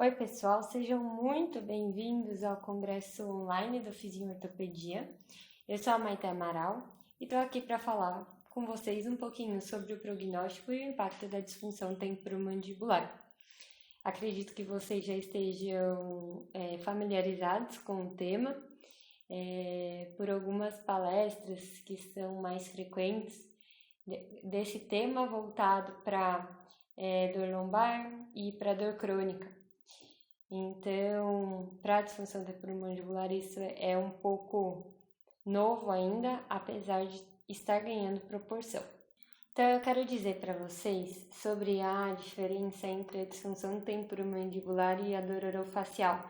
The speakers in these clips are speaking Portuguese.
Oi, pessoal, sejam muito bem-vindos ao Congresso Online do Fizinho Ortopedia. Eu sou a Maite Amaral e estou aqui para falar com vocês um pouquinho sobre o prognóstico e o impacto da disfunção temporomandibular. Acredito que vocês já estejam familiarizados com o tema, por algumas palestras que são mais frequentes desse tema voltado para dor lombar e para dor crônica. Então, para a disfunção temporomandibular, isso é um pouco novo ainda, apesar de estar ganhando proporção. Então, eu quero dizer para vocês sobre a diferença entre a disfunção temporomandibular e a dor orofacial.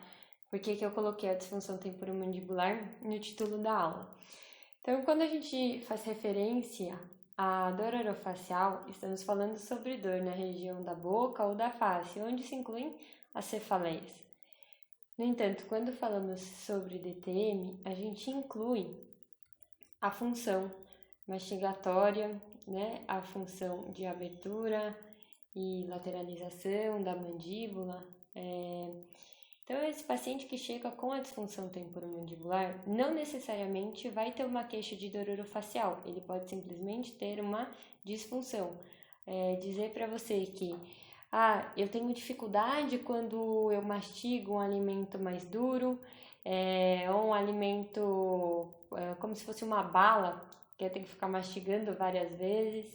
Por que eu coloquei a disfunção temporomandibular no título da aula? Então, quando a gente faz referência à dor orofacial, estamos falando sobre dor na região da boca ou da face, onde se incluem as cefaleias. No entanto, quando falamos sobre DTM, a gente inclui a função mastigatória, a função de abertura e lateralização da mandíbula. Então, esse paciente que chega com a disfunção temporomandibular não necessariamente vai ter uma queixa de dor orofacial, ele pode simplesmente ter uma disfunção. Dizer para você que eu tenho dificuldade quando eu mastigo um alimento mais duro, ou um alimento como se fosse uma bala, que eu tenho que ficar mastigando várias vezes.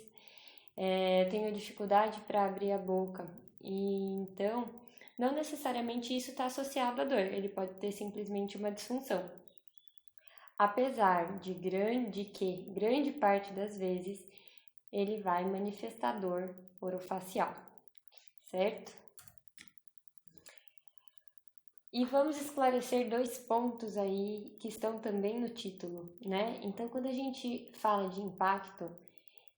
Tenho dificuldade para abrir a boca. E então, não necessariamente isso está associado à dor, ele pode ter simplesmente uma disfunção. Apesar de que grande parte das vezes ele vai manifestar dor orofacial. Certo? E vamos esclarecer dois pontos aí que estão também no título, né? Então, quando a gente fala de impacto,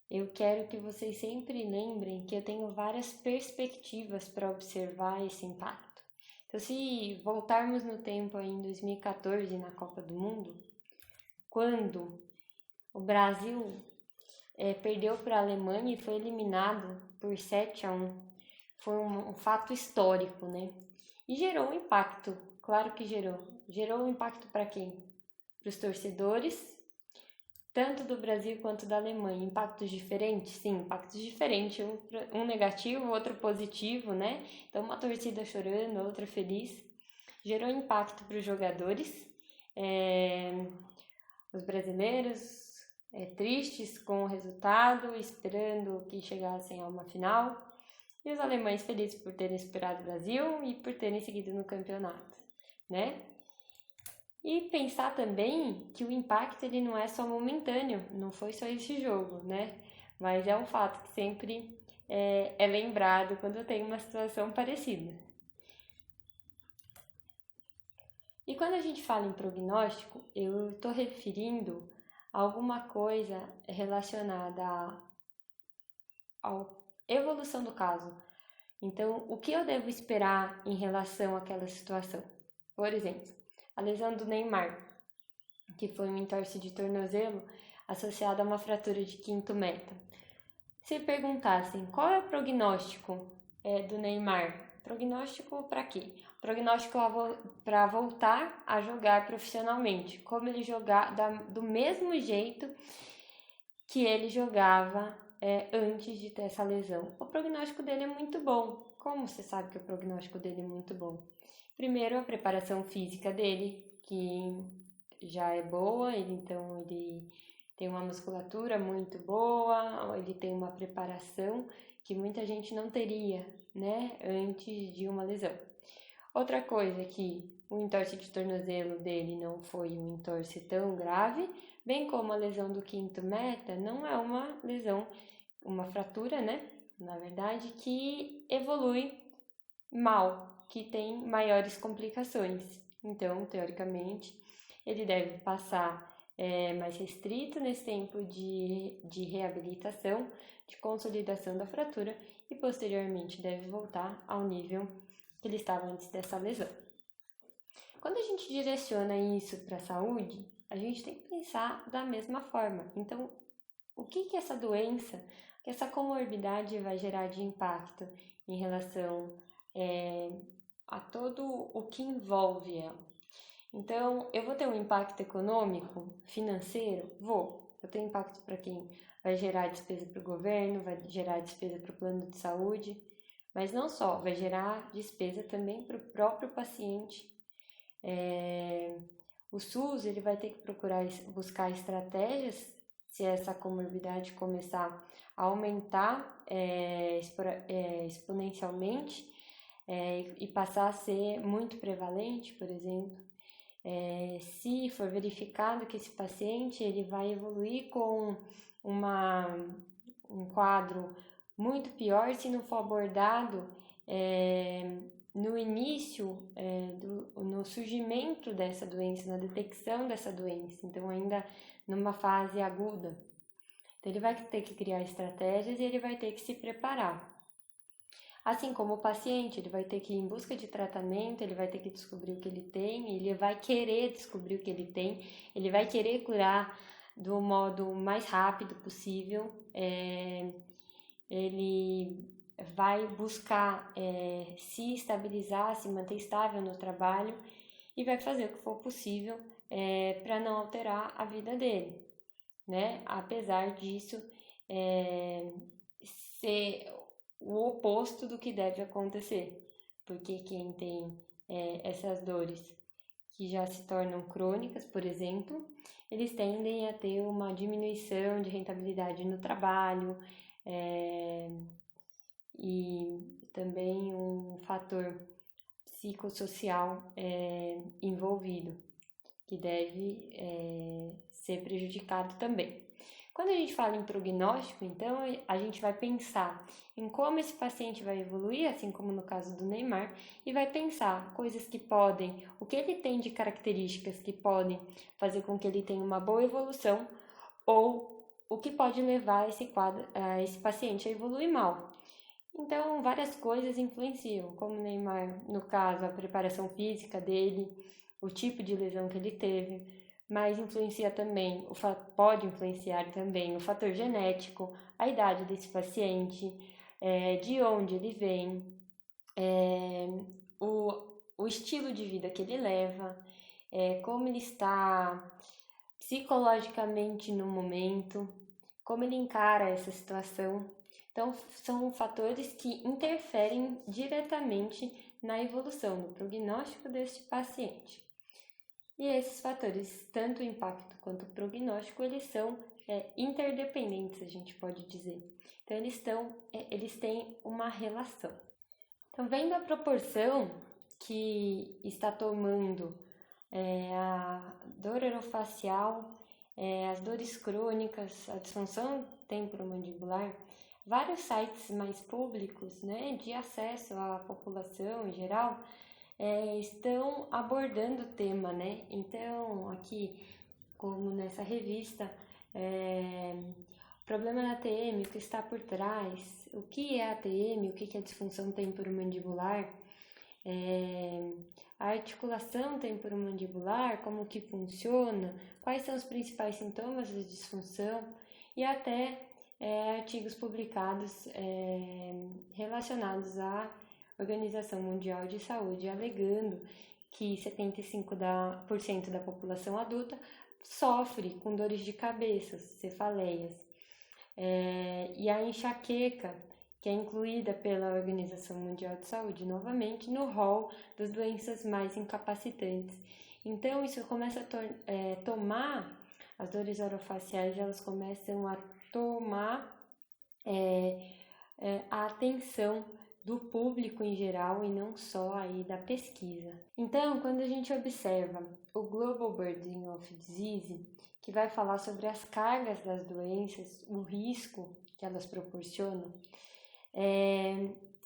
eu quero que vocês sempre lembrem que eu tenho várias perspectivas para observar esse impacto. Então, se voltarmos no tempo aí em 2014, na Copa do Mundo, quando o Brasil perdeu para a Alemanha e foi eliminado por 7-1, foi um fato histórico, né? E gerou um impacto, claro que gerou. Gerou um impacto para quem? Para os torcedores, tanto do Brasil quanto da Alemanha. Impactos diferentes? Sim, impactos diferentes. Um negativo, outro positivo, né? Então, uma torcida chorando, outra feliz. Gerou impacto para os jogadores, os brasileiros tristes com o resultado, esperando que chegassem a uma final. E os alemães felizes por terem superado o Brasil e por terem seguido no campeonato, né? E pensar também que o impacto ele não é só momentâneo, não foi só esse jogo, né? Mas é um fato que sempre é lembrado quando tem uma situação parecida. E quando a gente fala em prognóstico, eu estou referindo a alguma coisa relacionada à evolução do caso. Então, o que eu devo esperar em relação àquela situação? Por exemplo, a lesão do Neymar, que foi um entorse de tornozelo associado a uma fratura de quinto meta. Se perguntassem qual é o prognóstico do Neymar, prognóstico para quê? Prognóstico para voltar a jogar profissionalmente, como ele jogar do mesmo jeito que ele jogava antes de ter essa lesão. O prognóstico dele é muito bom. Como você sabe que o prognóstico dele é muito bom? Primeiro, a preparação física dele, que já é boa, ele tem uma musculatura muito boa, ele tem uma preparação que muita gente não teria, né, antes de uma lesão. Outra coisa é que o entorse de tornozelo dele não foi um entorse tão grave, bem como a lesão do quinto meta não é uma lesão, uma fratura, né, na verdade, que evolui mal, que tem maiores complicações. Então, teoricamente, ele deve passar mais restrito nesse tempo de reabilitação, de consolidação da fratura e posteriormente deve voltar ao nível que ele estava antes dessa lesão. Quando a gente direciona isso para a saúde, a gente tem que pensar da mesma forma. Então, o que essa doença, que essa comorbidade vai gerar de impacto em relação a todo o que envolve ela. Então, eu vou ter um impacto econômico, financeiro? Vou. Eu tenho impacto para quem vai gerar despesa para o governo, vai gerar despesa para o plano de saúde, mas não só, vai gerar despesa também para o próprio paciente. O SUS ele vai ter que procurar buscar estratégias se essa comorbidade começar a aumentar exponencialmente e passar a ser muito prevalente, por exemplo. Se for verificado que esse paciente ele vai evoluir com um quadro muito pior se não for abordado no início, no surgimento dessa doença, na detecção dessa doença, então ainda numa fase aguda. Então ele vai ter que criar estratégias e ele vai ter que se preparar. Assim como o paciente, ele vai ter que ir em busca de tratamento, ele vai ter que descobrir o que ele tem, ele vai querer descobrir o que ele tem, ele vai querer curar do modo mais rápido possível, ele vai buscar se estabilizar, se manter estável no trabalho e vai fazer o que for possível para não alterar a vida dele, né? Apesar disso ser o oposto do que deve acontecer, porque quem tem essas dores que já se tornam crônicas, por exemplo, eles tendem a ter uma diminuição de rentabilidade no trabalho e também um fator psicossocial envolvido, que deve ser prejudicado também. Quando a gente fala em prognóstico, então, a gente vai pensar em como esse paciente vai evoluir, assim como no caso do Neymar, e vai pensar coisas que podem, o que ele tem de características que podem fazer com que ele tenha uma boa evolução, ou o que pode levar esse paciente a evoluir mal. Então, várias coisas influenciam, como o Neymar, no caso, a preparação física dele, o tipo de lesão que ele teve, mas influencia também, pode influenciar também o fator genético, a idade desse paciente, de onde ele vem, o estilo de vida que ele leva, como ele está psicologicamente no momento, como ele encara essa situação. Então, são fatores que interferem diretamente na evolução, no prognóstico deste paciente. E esses fatores, tanto o impacto quanto o prognóstico, eles são interdependentes, a gente pode dizer. Então, eles têm uma relação. Então, vendo a proporção que está tomando a dor orofacial, as dores crônicas, a disfunção temporomandibular, vários sites mais públicos, né, de acesso à população em geral, estão abordando o tema, né? Então, aqui, como nessa revista, problema da ATM, o que está por trás, o que é ATM, o que é disfunção temporomandibular, a articulação temporomandibular, como que funciona, quais são os principais sintomas da disfunção e até artigos publicados relacionados à Organização Mundial de Saúde, alegando que 75% da população adulta sofre com dores de cabeça, cefaleias. E a enxaqueca, que é incluída pela Organização Mundial de Saúde, novamente, no rol das doenças mais incapacitantes. Então, isso começa a tomar, as dores orofaciais, elas começam a tomar a atenção do público em geral e não só aí da pesquisa. Então, quando a gente observa o Global Burden of Disease, que vai falar sobre as cargas das doenças, o risco que elas proporcionam,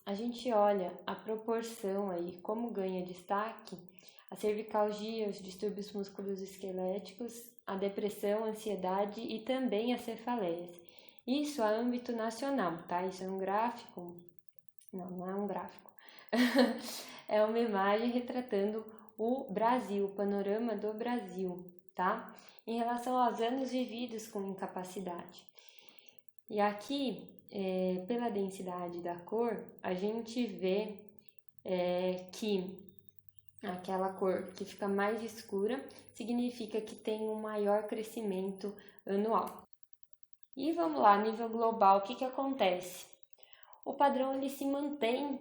a gente olha a proporção aí, como ganha destaque, a cervicalgia, os distúrbios musculoesqueléticos, a depressão, a ansiedade e também as cefaleias. Isso a âmbito nacional, tá? Isso é um gráfico. Não é um gráfico. É uma imagem retratando o Brasil, o panorama do Brasil, tá? Em relação aos anos vividos com incapacidade. E aqui, pela densidade da cor, a gente vê que aquela cor que fica mais escura significa que tem um maior crescimento anual. E vamos lá, a nível global, o que acontece? O padrão ele se mantém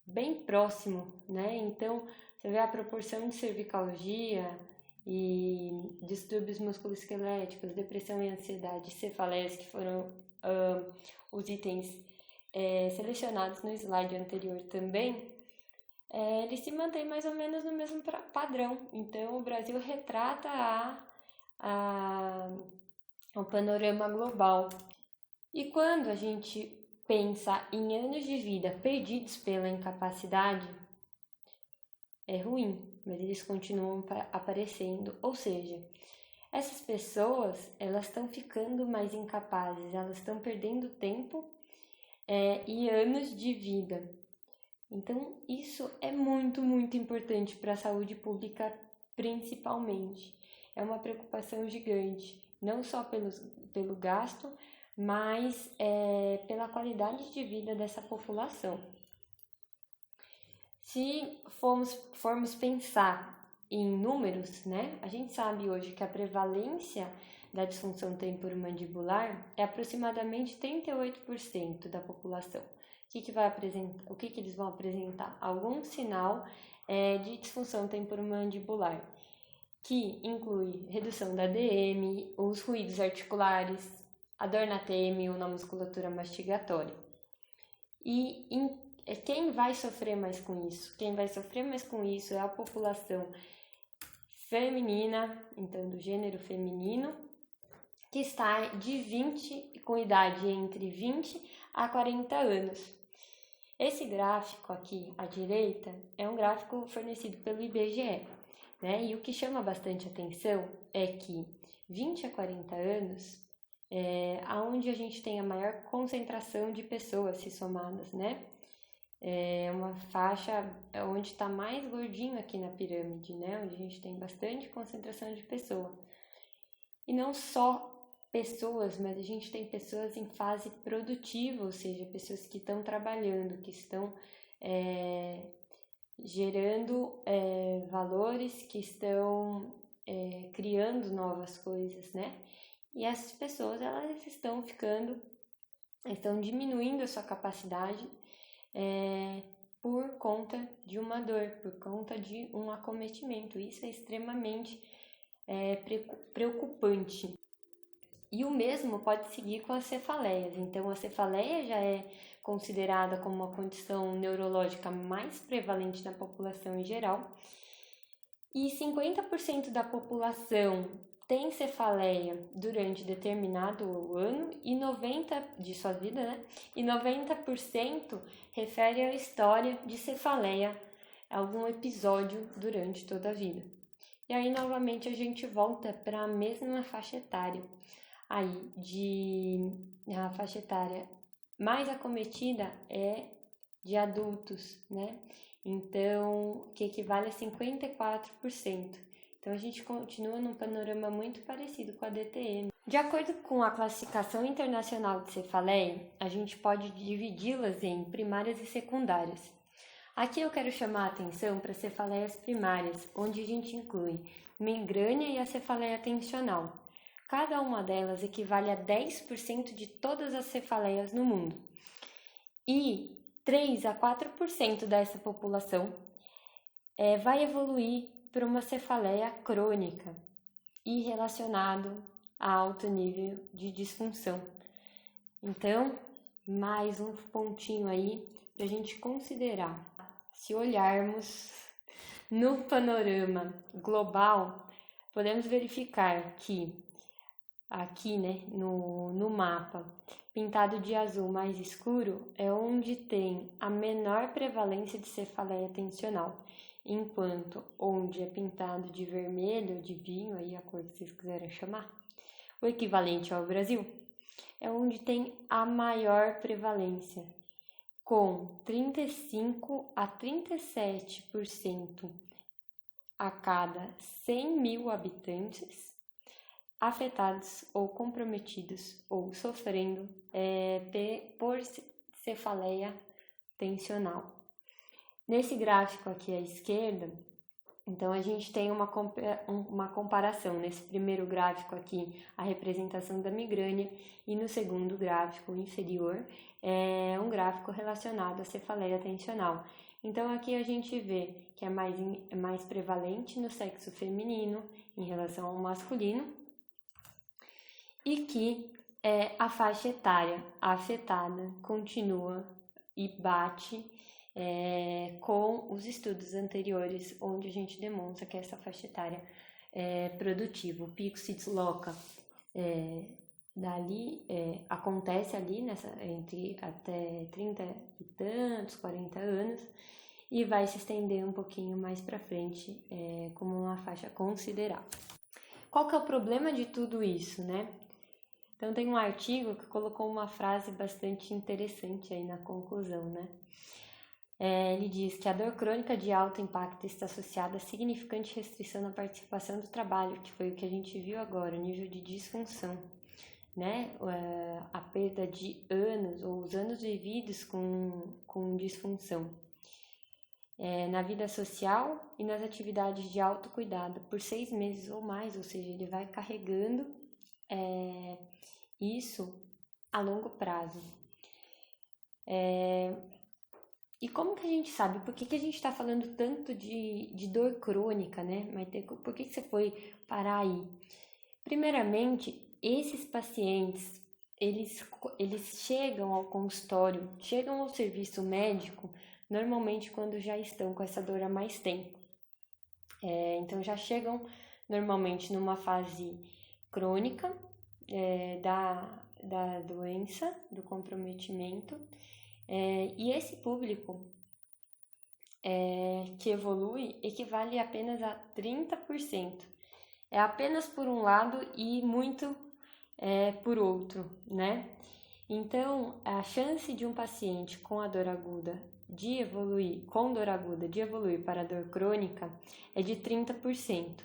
bem próximo, né? Então, você vê a proporção de cervicalgia e distúrbios musculoesqueléticos, depressão e ansiedade, cefaleias, que foram os itens selecionados no slide anterior também, ele se mantém mais ou menos no mesmo padrão. Então, o Brasil retrata o panorama global. E quando a gente pensa em anos de vida perdidos pela incapacidade, é ruim, mas eles continuam aparecendo. Ou seja, essas pessoas, elas estão ficando mais incapazes, elas estão perdendo tempo e anos de vida. Então, isso é muito, muito importante para a saúde pública, principalmente. É uma preocupação gigante, não só pelo gasto, mas pela qualidade de vida dessa população. Se formos pensar em números, né, a gente sabe hoje que a prevalência da disfunção temporomandibular é aproximadamente 38% da população. O que eles vão apresentar? Algum sinal de disfunção temporomandibular, que inclui redução da DM, os ruídos articulares, a dor na TM ou na musculatura mastigatória. E quem vai sofrer mais com isso? Quem vai sofrer mais com isso é a população feminina, então do gênero feminino, que está com idade entre 20 a 40 anos. Esse gráfico aqui à direita é um gráfico fornecido pelo IBGE, né? E o que chama bastante atenção é que 20 a 40 anos aonde a gente tem a maior concentração de pessoas se somadas, né? É uma faixa onde está mais gordinho aqui na pirâmide, né? Onde a gente tem bastante concentração de pessoa. E não só pessoas, mas a gente tem pessoas em fase produtiva, ou seja, pessoas que estão trabalhando, que estão gerando valores, que estão criando novas coisas, né? E essas pessoas, elas estão diminuindo a sua capacidade por conta de uma dor, por conta de um acometimento. Isso é extremamente preocupante. E o mesmo pode seguir com as cefaleias. Então, a cefaleia já é considerada como uma condição neurológica mais prevalente na população em geral. E 50% da população tem cefaleia durante determinado ano e 90% de sua vida, né? E 90% refere a história de cefaleia, algum episódio durante toda a vida. E aí, novamente, a gente volta para a mesma faixa etária. A faixa etária mais acometida é de adultos, né? Então, que equivale a 54%. Então, a gente continua num panorama muito parecido com a DTM. De acordo com a classificação internacional de cefaleia, a gente pode dividi-las em primárias e secundárias. Aqui eu quero chamar a atenção para as cefaleias primárias, onde a gente inclui migrânia e a cefaleia tensional. Cada uma delas equivale a 10% de todas as cefaleias no mundo. E 3 a 4% dessa população vai evoluir para uma cefaleia crônica e relacionado a alto nível de disfunção. Então, mais um pontinho aí para a gente considerar. Se olharmos no panorama global, podemos verificar que aqui, né, no mapa, pintado de azul mais escuro é onde tem a menor prevalência de cefaleia tensional, enquanto onde é pintado de vermelho, de vinho, aí a cor que vocês quiserem chamar, o equivalente ao Brasil, é onde tem a maior prevalência, com 35 a 37% a cada 100 mil habitantes afetados ou comprometidos ou sofrendo por cefaleia tensional. Nesse gráfico aqui à esquerda, então a gente tem uma comparação. Nesse primeiro gráfico aqui, a representação da migrânia, e no segundo gráfico inferior, é um gráfico relacionado à cefaleia tensional. Então aqui a gente vê que é mais prevalente no sexo feminino em relação ao masculino, e que a faixa etária afetada continua e bate com os estudos anteriores, onde a gente demonstra que essa faixa etária é produtiva. O pico se desloca acontece ali entre até 30 e tantos, 40 anos, e vai se estender um pouquinho mais para frente como uma faixa considerável. Qual que é o problema de tudo isso, né? Então tem um artigo que colocou uma frase bastante interessante aí na conclusão, né? Ele diz que a dor crônica de alto impacto está associada a significante restrição na participação do trabalho, que foi o que a gente viu agora, o nível de disfunção, né? A perda de anos, ou os anos vividos com disfunção. Na vida social e nas atividades de autocuidado por 6 meses ou mais, ou seja, ele vai carregando isso a longo prazo. E como que a gente sabe? Por que a gente está falando tanto de dor crônica, né? Por que você foi parar aí? Primeiramente, esses pacientes, eles chegam ao consultório, chegam ao serviço médico, normalmente quando já estão com essa dor há mais tempo. Então, já chegam normalmente numa fase crônica da doença, do comprometimento, e esse público que evolui equivale apenas a 30%. É apenas por um lado e muito por outro, né? Então, a chance de um paciente com a dor aguda de evoluir para a dor crônica é de 30%.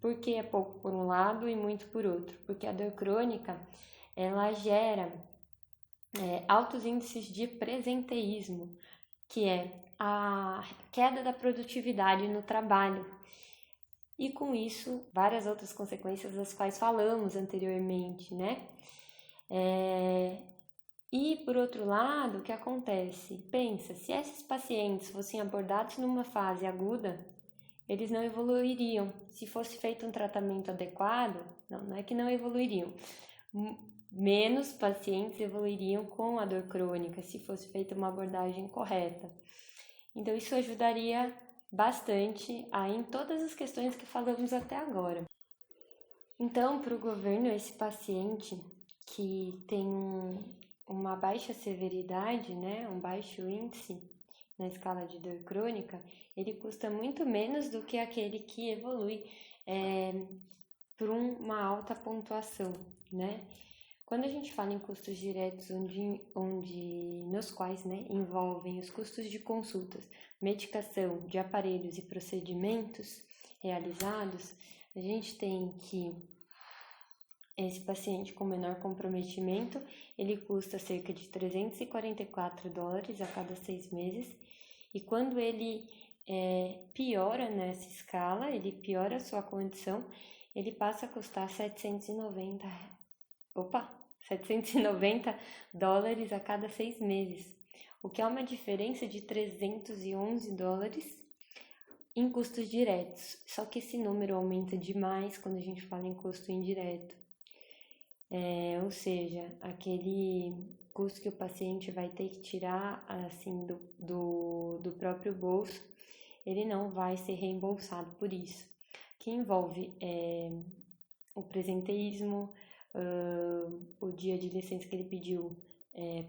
Por que é pouco por um lado e muito por outro? Porque a dor crônica, ela gera altos índices de presenteísmo, que é a queda da produtividade no trabalho. E com isso, várias outras consequências das quais falamos anteriormente, né? E, por outro lado, o que acontece? Pensa, se esses pacientes fossem abordados numa fase aguda, eles não evoluiriam. Se fosse feito um tratamento adequado, não é que não evoluiriam. Menos pacientes evoluiriam com a dor crônica, se fosse feita uma abordagem correta. Então, isso ajudaria bastante em todas as questões que falamos até agora. Então, para o governo, esse paciente que tem uma baixa severidade, né, um baixo índice na escala de dor crônica, ele custa muito menos do que aquele que evolui por uma alta pontuação, né? Quando a gente fala em custos diretos, nos quais envolvem os custos de consultas, medicação, de aparelhos e procedimentos realizados, a gente tem que esse paciente com menor comprometimento, ele custa cerca de $344 a cada 6 meses, e quando ele piora nessa escala, ele piora a sua condição, ele passa a custar $790 a cada 6 meses, o que é uma diferença de $311 em custos diretos. Só que esse número aumenta demais quando a gente fala em custo indireto. Ou seja, aquele custo que o paciente vai ter que tirar assim do próprio bolso, ele não vai ser reembolsado por isso, que envolve o presenteísmo, o dia de licença que ele pediu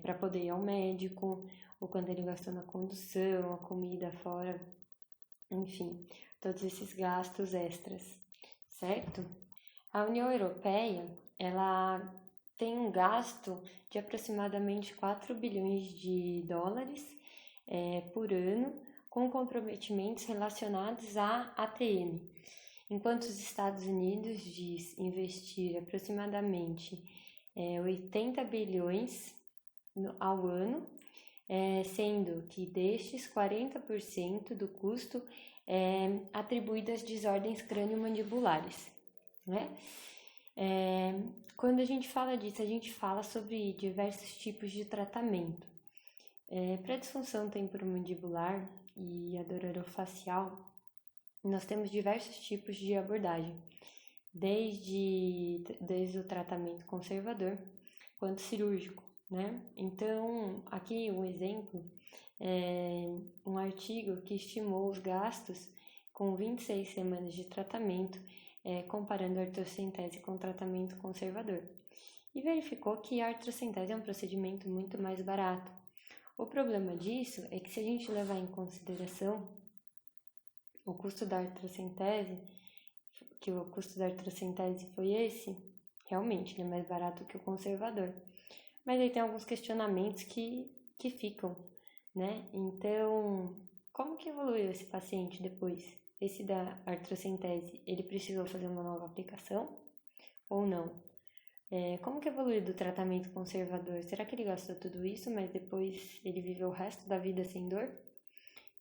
para poder ir ao médico, ou quando ele gastou na condução, a comida fora, enfim, todos esses gastos extras, certo? A União Europeia, ela tem um gasto de aproximadamente 4 bilhões de dólares por ano com comprometimentos relacionados à ATM, enquanto os Estados Unidos diz investir aproximadamente 80 bilhões ao ano sendo que destes 40% do custo é atribuído às desordens crânio-mandibulares, né? Quando a gente fala disso, a gente fala sobre diversos tipos de tratamento. Para disfunção temporomandibular e a dor orofacial, nós temos diversos tipos de abordagem, desde o tratamento conservador quanto cirúrgico, né? Então, aqui um exemplo é um artigo que estimou os gastos com 26 semanas de tratamento, comparando a artrocentese com o tratamento conservador, e verificou que a artrocentese é um procedimento muito mais barato. O problema disso é que, se a gente levar em consideração o custo da artrocentese, que o custo da artrocentese foi esse, realmente ele é mais barato que o conservador. Mas aí tem alguns questionamentos que ficam, né? Então, como que evoluiu esse paciente depois? Esse da artrocentese, ele precisou fazer uma nova aplicação ou não? Como que evoluiu do tratamento conservador? Será que ele gastou tudo isso, mas depois ele viveu o resto da vida sem dor?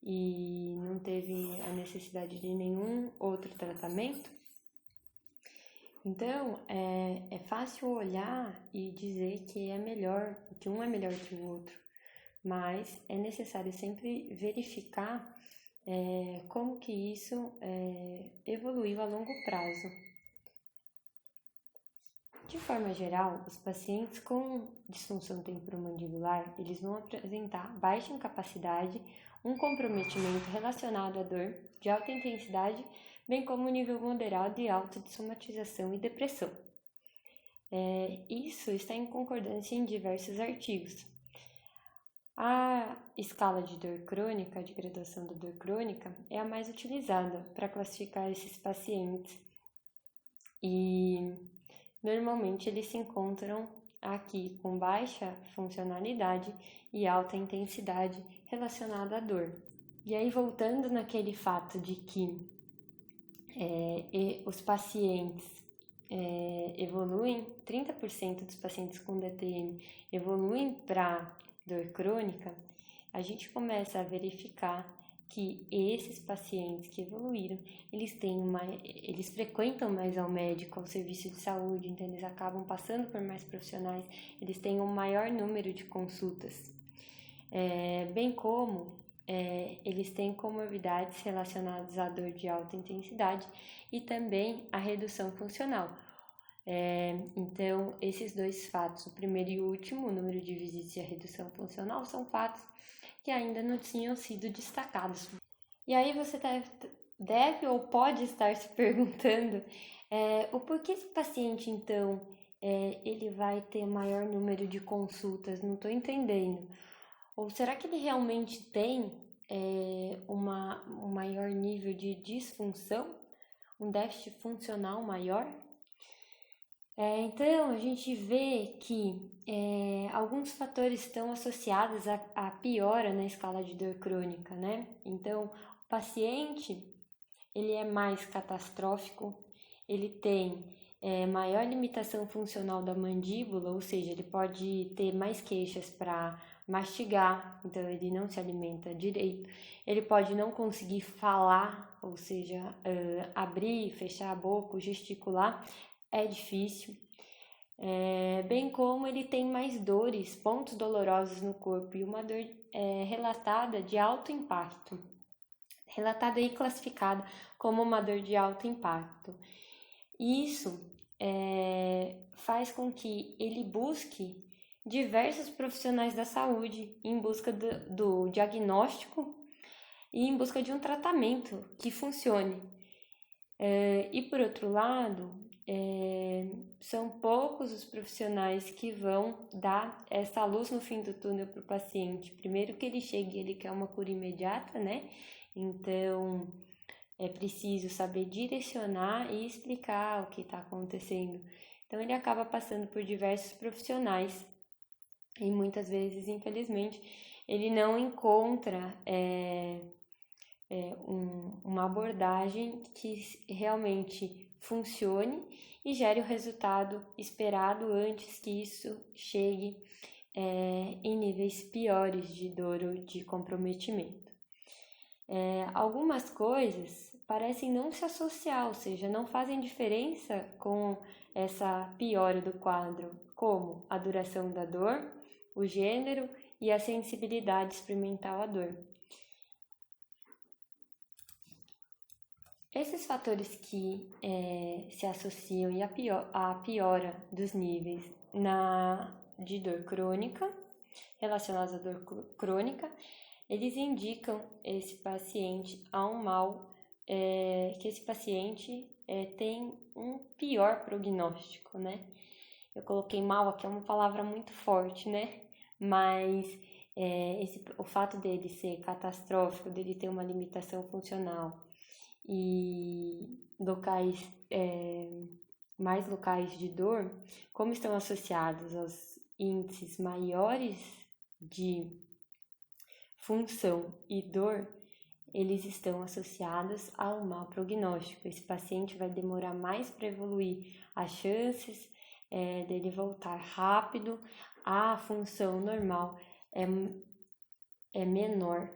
E não teve a necessidade de nenhum outro tratamento? Então, é fácil olhar e dizer que é melhor, que um é melhor que o outro, mas é necessário sempre verificar como que isso evoluiu a longo prazo. De forma geral, os pacientes com disfunção temporomandibular, eles vão apresentar baixa incapacidade, um comprometimento relacionado à dor de alta intensidade, bem como nível moderado e alto de somatização e depressão. Isso está em concordância em diversos artigos. A escala de dor crônica, de graduação da dor crônica, é a mais utilizada para classificar esses pacientes. E normalmente eles se encontram aqui com baixa funcionalidade e alta intensidade relacionada à dor. E aí, voltando naquele fato de que os pacientes evoluem, 30% dos pacientes com DTM evoluem para dor crônica, a gente começa a verificar que esses pacientes que evoluíram, eles frequentam mais ao médico, ao serviço de saúde, então eles acabam passando por mais profissionais, eles têm um maior número de consultas, bem como eles têm comorbidades relacionadas à dor de alta intensidade e também à redução funcional. Então, esses dois fatos, o primeiro e o último, o número de visitas e a redução funcional, são fatos que ainda não tinham sido destacados. E aí você deve ou pode estar se perguntando o porquê esse paciente, então, ele vai ter maior número de consultas, não estou entendendo. Ou será que ele realmente tem um maior nível de disfunção, um déficit funcional maior? Então, a gente vê que alguns fatores estão associados à piora na escala de dor crônica, né? Então, o paciente, ele é mais catastrófico, ele tem maior limitação funcional da mandíbula, ou seja, ele pode ter mais queixas para mastigar, então ele não se alimenta direito, ele pode não conseguir falar, ou seja, abrir, fechar a boca, gesticular, é difícil, bem como ele tem mais dores, pontos dolorosos no corpo e uma dor relatada de alto impacto, relatada e classificada como uma dor de alto impacto. Isso faz com que ele busque diversos profissionais da saúde em busca do diagnóstico e em busca de um tratamento que funcione. E por outro lado, são poucos os profissionais que vão dar essa luz no fim do túnel para o paciente. Primeiro que ele chegue, ele quer uma cura imediata, né? Então, é preciso saber direcionar e explicar o que está acontecendo. Então, ele acaba passando por diversos profissionais e muitas vezes, infelizmente, ele não encontra uma abordagem que realmente funcione e gere o resultado esperado antes que isso chegue em níveis piores de dor ou de comprometimento. Algumas coisas parecem não se associar, ou seja, não fazem diferença com essa piora do quadro, como a duração da dor, o gênero e a sensibilidade experimental à dor. Esses fatores que se associam à piora dos níveis de dor crônica, relacionados à dor crônica, eles indicam esse paciente a um mal, que esse paciente tem um pior prognóstico, né? Eu coloquei mal aqui, é uma palavra muito forte, né? Mas o fato dele ser catastrófico, dele ter uma limitação funcional e mais locais de dor, como estão associados aos índices maiores de função e dor, eles estão associados ao mau prognóstico. Esse paciente vai demorar mais para evoluir, as chances dele voltar rápido à função normal é menor.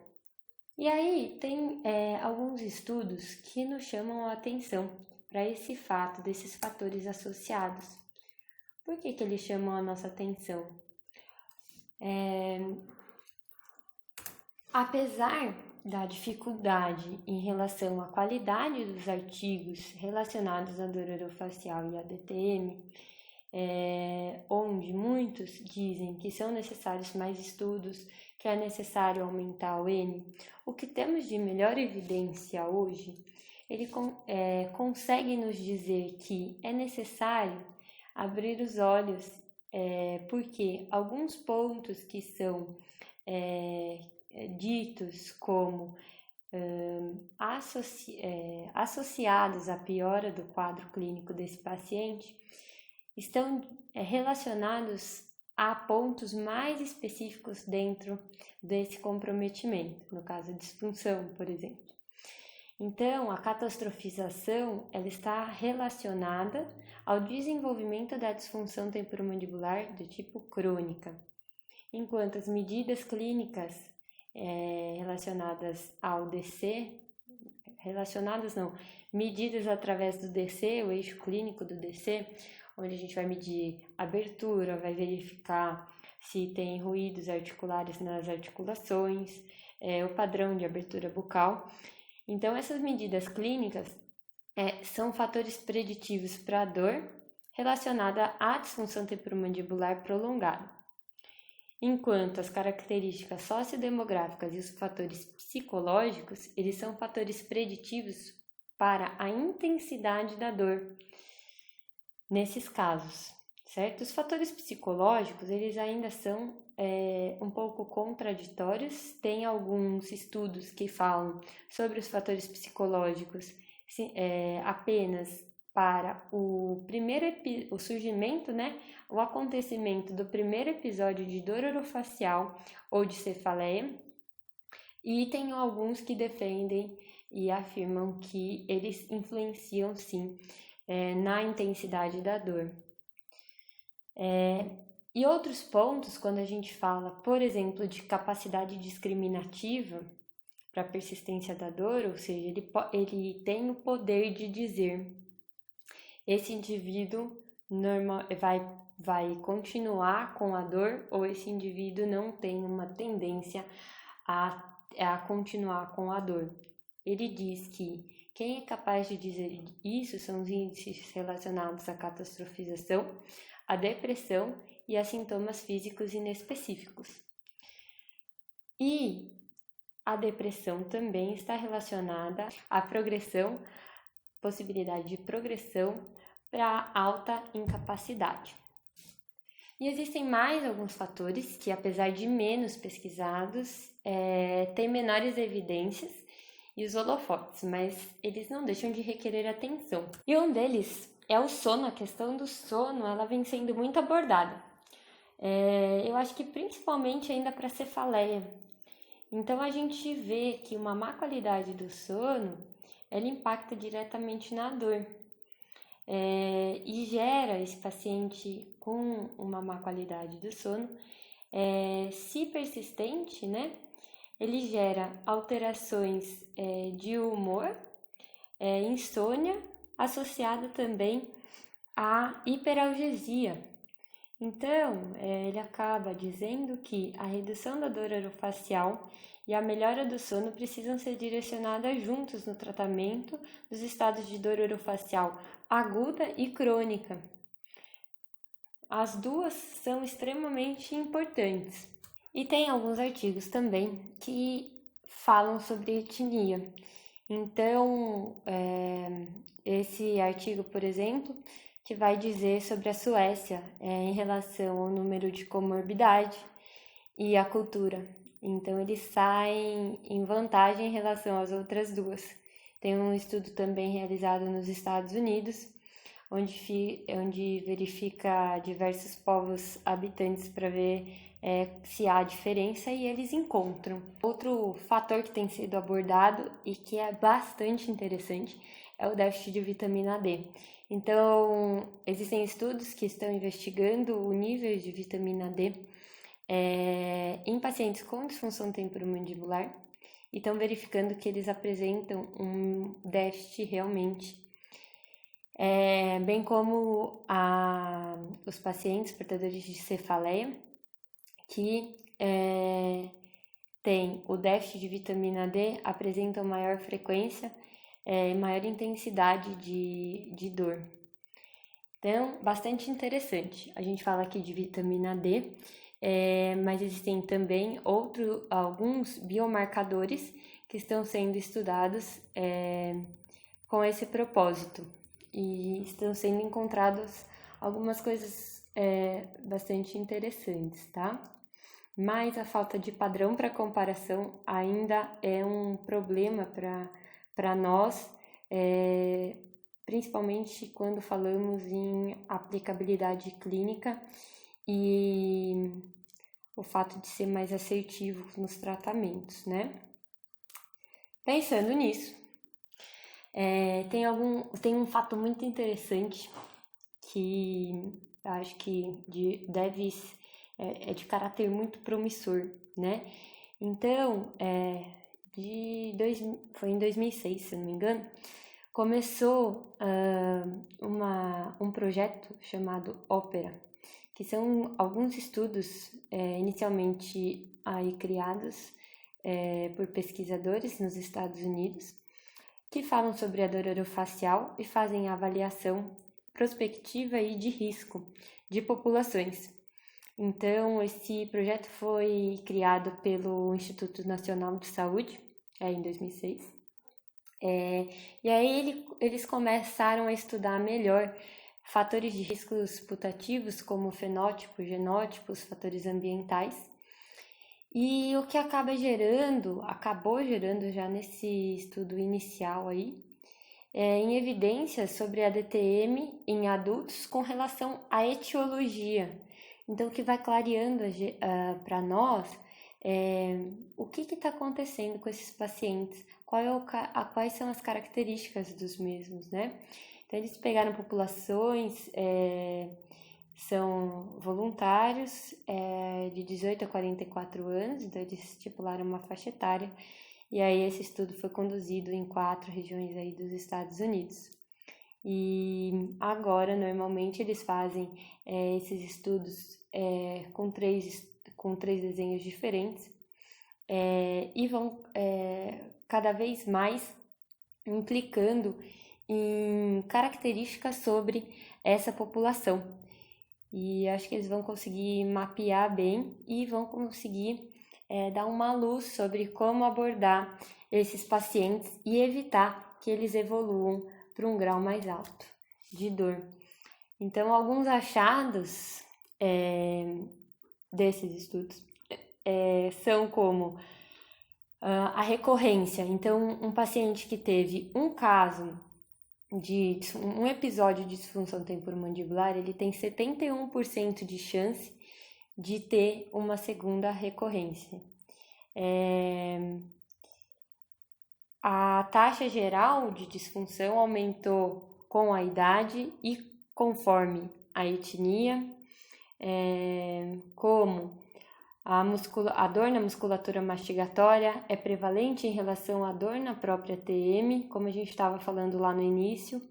E aí tem alguns estudos que nos chamam a atenção para esse fato, desses fatores associados. Por que eles chamam a nossa atenção? Apesar da dificuldade em relação à qualidade dos artigos relacionados à dor orofacial e à DTM, onde muitos dizem que são necessários mais estudos, que é necessário aumentar o N, o que temos de melhor evidência hoje, ele consegue nos dizer que é necessário abrir os olhos, porque alguns pontos que são ditos como associados à piora do quadro clínico desse paciente estão relacionados a pontos mais específicos dentro desse comprometimento, no caso de disfunção, por exemplo. Então, a catastrofização ela está relacionada ao desenvolvimento da disfunção temporomandibular do tipo crônica, enquanto as medidas clínicas medidas através do DC, o eixo clínico do DC, onde a gente vai medir abertura, vai verificar se tem ruídos articulares nas articulações, o padrão de abertura bucal. Então, essas medidas clínicas são fatores preditivos para a dor relacionada à disfunção temporomandibular prolongada. Enquanto as características sociodemográficas e os fatores psicológicos, eles são fatores preditivos para a intensidade da dor nesses casos, certo? Os fatores psicológicos, eles ainda são um pouco contraditórios. Tem alguns estudos que falam sobre os fatores psicológicos apenas para o surgimento, né? O acontecimento do primeiro episódio de dor orofacial ou de cefaleia, e tem alguns que defendem e afirmam que eles influenciam sim na intensidade da dor. E outros pontos, quando a gente fala, por exemplo, de capacidade discriminativa para a persistência da dor, ou seja, ele tem o poder de dizer esse indivíduo vai continuar com a dor ou esse indivíduo não tem uma tendência a continuar com a dor. Ele diz que quem é capaz de dizer isso são os índices relacionados à catastrofização, à depressão e a sintomas físicos inespecíficos. E a depressão também está relacionada à possibilidade de progressão para alta incapacidade. E existem mais alguns fatores que, apesar de menos pesquisados, têm menores evidências e os holofotes, mas eles não deixam de requerer atenção. E um deles é o sono. A questão do sono, ela vem sendo muito abordada. Eu acho que principalmente ainda para cefaleia. Então a gente vê que uma má qualidade do sono, ela impacta diretamente na dor. E gera esse paciente com uma má qualidade do sono, Se persistente, né, ele gera alterações de humor, insônia, associada também à hiperalgesia. Então, ele acaba dizendo que a redução da dor orofacial e a melhora do sono precisam ser direcionadas juntos no tratamento dos estados de dor orofacial aguda e crônica. As duas são extremamente importantes. E tem alguns artigos também que falam sobre etnia. Então, esse artigo, por exemplo, que vai dizer sobre a Suécia em relação ao número de comorbidade e a cultura. Então, eles saem em vantagem em relação às outras duas. Tem um estudo também realizado nos Estados Unidos, onde verifica diversos povos habitantes para ver se há diferença, e eles encontram. Outro fator que tem sido abordado e que é bastante interessante é o déficit de vitamina D. Então, existem estudos que estão investigando o nível de vitamina D em pacientes com disfunção temporomandibular e estão verificando que eles apresentam um déficit realmente, bem como os pacientes portadores de cefaleia, que têm o déficit de vitamina D, apresentam maior frequência e maior intensidade de dor. Então, bastante interessante. A gente fala aqui de vitamina D, mas existem também alguns biomarcadores que estão sendo estudados com esse propósito, e estão sendo encontradas algumas coisas bastante interessantes, tá? Mas a falta de padrão para comparação ainda é um problema para nós, principalmente quando falamos em aplicabilidade clínica e o fato de ser mais assertivo nos tratamentos, né? Pensando nisso, tem um fato muito interessante que acho que é de caráter muito promissor, né? Então, foi em 2006, se não me engano, começou um projeto chamado Ópera, que são alguns estudos inicialmente aí criados por pesquisadores nos Estados Unidos, que falam sobre a dor orofacial e fazem a avaliação prospectiva e de risco de populações. Então, esse projeto foi criado pelo Instituto Nacional de Saúde, em 2006. E aí eles começaram a estudar melhor fatores de riscos putativos, como fenótipo, genótipo, os fatores ambientais. E o que acabou gerando já nesse estudo inicial aí, em evidências sobre a DTM em adultos com relação à etiologia. Então, o que vai clareando para nós o que está acontecendo com esses pacientes, quais são as características dos mesmos, né? Então, eles pegaram populações, são voluntários de 18 a 44 anos, então eles estipularam uma faixa etária, e aí esse estudo foi conduzido em 4 regiões aí dos Estados Unidos. E agora, normalmente, eles fazem esses estudos com três desenhos diferentes e vão cada vez mais implicando em características sobre essa população. E acho que eles vão conseguir mapear bem e vão conseguir dar uma luz sobre como abordar esses pacientes e evitar que eles evoluam para um grau mais alto de dor. Então, alguns achados desses estudos são como a recorrência. Então, um paciente que teve um episódio de disfunção temporomandibular, ele tem 71% de chance de ter uma segunda recorrência. A taxa geral de disfunção aumentou com a idade e conforme a etnia, como A dor na musculatura mastigatória é prevalente em relação à dor na própria TM, como a gente estava falando lá no início.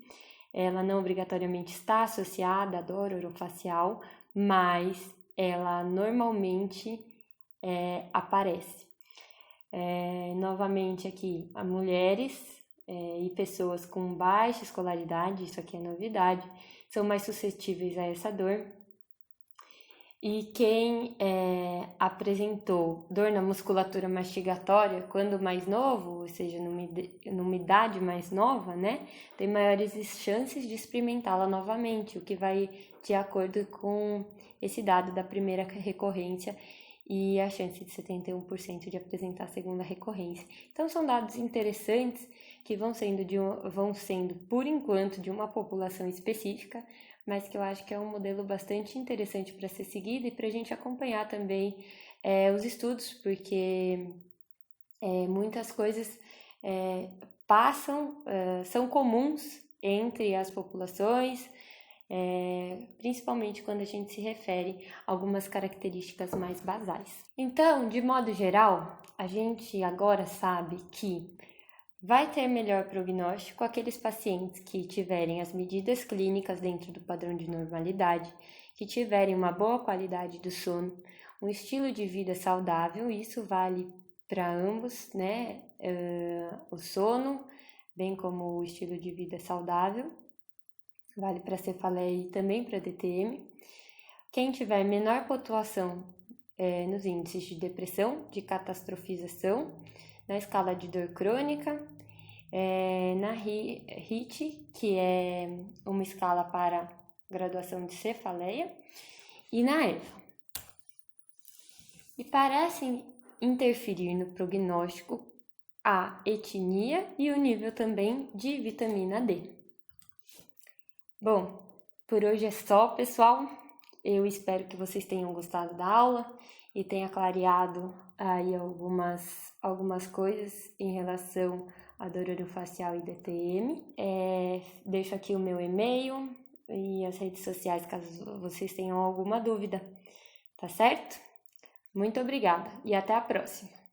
Ela não obrigatoriamente está associada à dor orofacial, mas ela normalmente aparece. Novamente aqui, a mulheres e pessoas com baixa escolaridade, isso aqui é novidade, são mais suscetíveis a essa dor. E quem apresentou dor na musculatura mastigatória quando mais novo, ou seja, numa idade mais nova, né, tem maiores chances de experimentá-la novamente, o que vai de acordo com esse dado da primeira recorrência e a chance de 71% de apresentar a segunda recorrência. Então, são dados interessantes que vão sendo por enquanto, de uma população específica, mas que eu acho que é um modelo bastante interessante para ser seguido e para a gente acompanhar também os estudos, porque muitas coisas são comuns entre as populações, principalmente quando a gente se refere a algumas características mais basais. Então, de modo geral, a gente agora sabe que vai ter melhor prognóstico aqueles pacientes que tiverem as medidas clínicas dentro do padrão de normalidade, que tiverem uma boa qualidade do sono, um estilo de vida saudável, isso vale para ambos, né? O sono, bem como o estilo de vida saudável, vale para cefaleia e também para DTM. Quem tiver menor pontuação nos índices de depressão, de catastrofização, na escala de dor crônica, na HIT, que é uma escala para graduação de cefaleia, e na EVA. E parecem interferir no prognóstico a etnia e o nível também de vitamina D. Bom, por hoje é só, pessoal. Eu espero que vocês tenham gostado da aula e tenha clareado aí algumas coisas em relação à dor orofacial e DTM. Deixo aqui o meu e-mail e as redes sociais caso vocês tenham alguma dúvida, tá certo? Muito obrigada e até a próxima!